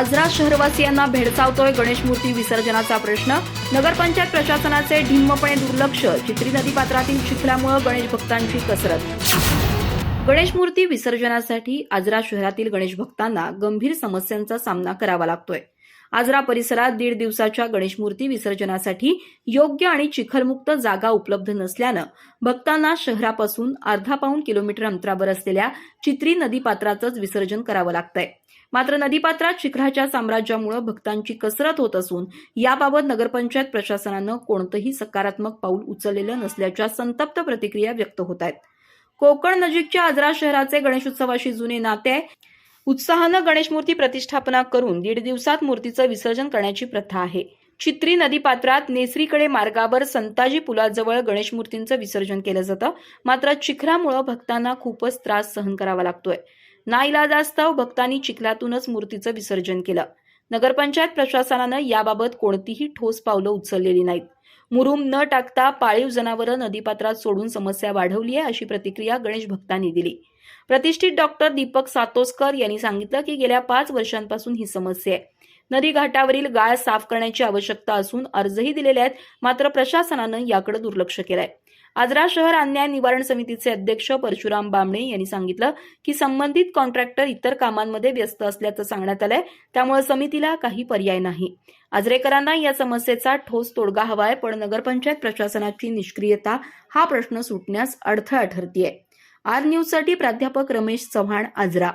आजरा शहरवासियांना भेडसावतोय गणेश मूर्ती विसर्जनाचा प्रश्न. नगरपंचायत प्रशासनाचे ढिम्मपणे दुर्लक्ष. चित्री नदीपात्रातील चिखलामुळे गणेश भक्तांची कसरत. गणेश मूर्ती विसर्जनासाठी आजरा शहरातील गणेश भक्तांना गंभीर समस्यांचा सामना करावा लागतोय. आजरा परिसरात 1.5 दिवसाच्या गणेश मूर्ती विसर्जनासाठी योग्य आणि चिखलमुक्त जागा उपलब्ध नसल्यानं भक्तांना शहरापासून अर्धा पाऊण किलोमीटर अंतरावर असलेल्या चित्री नदीपात्रातच विसर्जन करावं लागतंय. मात्र नदीपात्रात चिखलाच्या साम्राज्यामुळे भक्तांची कसरत होत असून याबाबत नगरपंचायत प्रशासनानं कोणतंही सकारात्मक पाऊल उचललेलं नसल्याच्या संतप्त प्रतिक्रिया व्यक्त होत आहेत. कोकण नजीकच्या आजरा शहराचे गणेशोत्सवाशी जुने नाते आहे. उत्साहानं गणेश मूर्ती प्रतिष्ठापना करून 1.5 दिवसात मूर्तीचं विसर्जन करण्याची प्रथा आहे. चित्री नदीपात्रात नेसरीकडे मार्गावर संताजी पुलाजवळ गणेश मूर्तींचं विसर्जन केलं जातं. मात्र चिखलामुळे भक्तांना खूपच त्रास सहन करावा लागतोय. नाईलाजास्तव भक्तांनी चिखलातूनच मूर्तीचं विसर्जन केलं. नगरपंचायत प्रशासनानं याबाबत कोणतीही ठोस पावलं उचललेली नाहीत. मुरूम न टाकता पाळीव जनावरं नदीपात्रात सोडून समस्या वाढवली आहे, अशी प्रतिक्रिया गणेश भक्तांनी दिली. प्रतिष्ठित डॉक्टर दीपक सातोसकर यांनी सांगितलं की गेल्या 5 वर्षांपासून ही समस्या आहे. नदी घाटावरील गाळ साफ करण्याची आवश्यकता असून अर्जही दिलेले आहेत, मात्र प्रशासनानं याकडे दुर्लक्ष केलंय. आजरा शहर अन्याय निवारण समितीचे अध्यक्ष परशुराम बामणे यांनी सांगितलं की संबंधित कॉन्ट्रॅक्टर इतर कामांमध्ये व्यस्त असल्याचं सांगण्यात आलंय, त्यामुळे समितीला काही पर्याय नाही. आजरेकरांना या समस्येचा ठोस तोडगा हवाय, पण नगरपंचायत प्रशासनाची निष्क्रियता हा प्रश्न सुटण्यास अडथळा ठरतीये. आर न्यूजसाठी प्राध्यापक रमेश चव्हाण, आजरा.